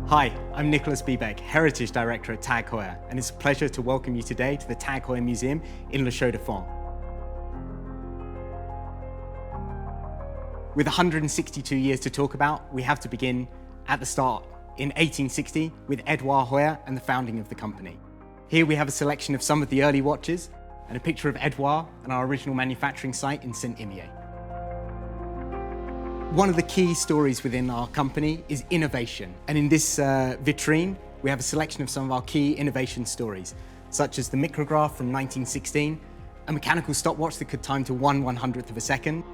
Hi, I'm Nicholas Biebuyck, Heritage Director at TAG Heuer, and it's a pleasure to welcome you today to the TAG Heuer Museum in Le Chaux-de-Fonds. With 162 years to talk about, we have to begin at the start, in 1860, with Edouard Heuer and the founding of the company. Here we have a selection of some of the early watches and a picture of Edouard and our original manufacturing site in Saint-Imier. One of the key stories within our company is innovation. And in this vitrine, we have a selection of some of our key innovation stories, such as the micrograph from 1916, a mechanical stopwatch that could time to 1/100th of a second.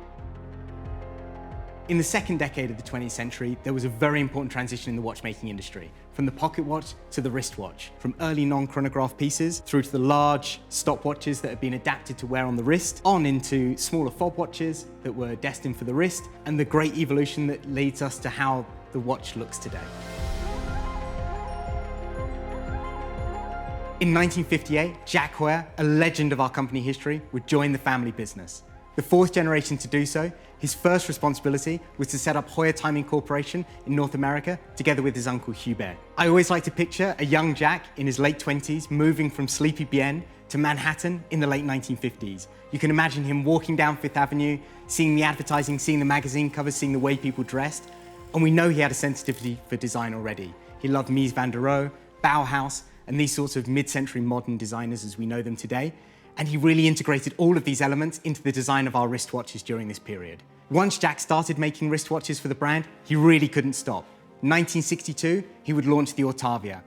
In the second decade of the 20th century, there was a very important transition in the watchmaking industry, from the pocket watch to the wristwatch, from early non-chronograph pieces through to the large stopwatches that had been adapted to wear on the wrist, on into smaller fob watches that were destined for the wrist, and the great evolution that leads us to how the watch looks today. In 1958, Jacques Heuer, a legend of our company history, would join the family business. The fourth generation to do so, his first responsibility was to set up Heuer Timing Corporation in North America together with his uncle Hubert. I always like to picture a young Jack in his late 20s moving from Sleepy Bien to Manhattan in the late 1950s. You can imagine him walking down Fifth Avenue, seeing the advertising, seeing the magazine covers, seeing the way people dressed, and we know he had a sensitivity for design already. He loved Mies van der Rohe, Bauhaus, and these sorts of mid-century modern designers as we know them today. And he really integrated all of these elements into the design of our wristwatches during this period. Once Jack started making wristwatches for the brand, he really couldn't stop. In 1962, he would launch the Ortavia.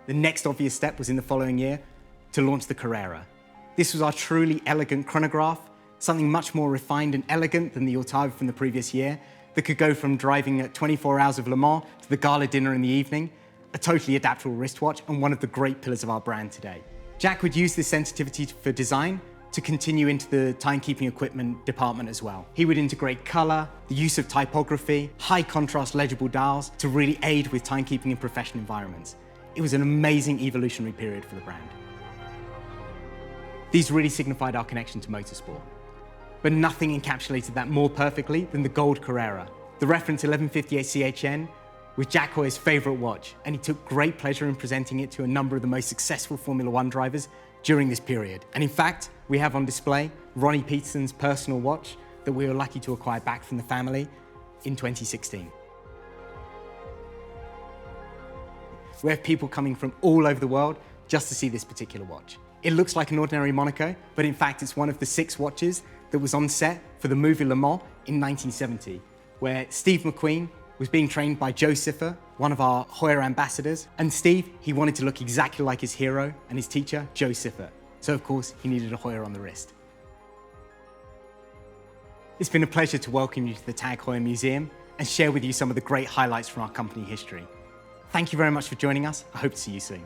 The next obvious step was in the following year to launch the Carrera. This was our truly elegant chronograph, something much more refined and elegant than the Ortavia from the previous year, that could go from driving at 24 hours of Le Mans to the gala dinner in the evening, a totally adaptable wristwatch and one of the great pillars of our brand today. Jack would use this sensitivity for design to continue into the timekeeping equipment department as well. He would integrate color, the use of typography, high contrast legible dials to really aid with timekeeping in professional environments. It was an amazing evolutionary period for the brand. These really signified our connection to motorsport. But nothing encapsulated that more perfectly than the gold Carrera. The reference 1158 CHN was Jacques Heuer's favorite watch, and he took great pleasure in presenting it to a number of the most successful Formula One drivers during this period. And in fact, we have on display Ronnie Peterson's personal watch that we were lucky to acquire back from the family in 2016. We have people coming from all over the world just to see this particular watch. It looks like an ordinary Monaco, but in fact it's one of the 6 watches that was on set for the movie Le Mans in 1970, where Steve McQueen was being trained by Joe Siffer, one of our Heuer ambassadors. And Steve, he wanted to look exactly like his hero and his teacher, Joe Siffer. So of course, he needed a Heuer on the wrist. It's been a pleasure to welcome you to the TAG Heuer Museum and share with you some of the great highlights from our company history. Thank you very much for joining us. I hope to see you soon.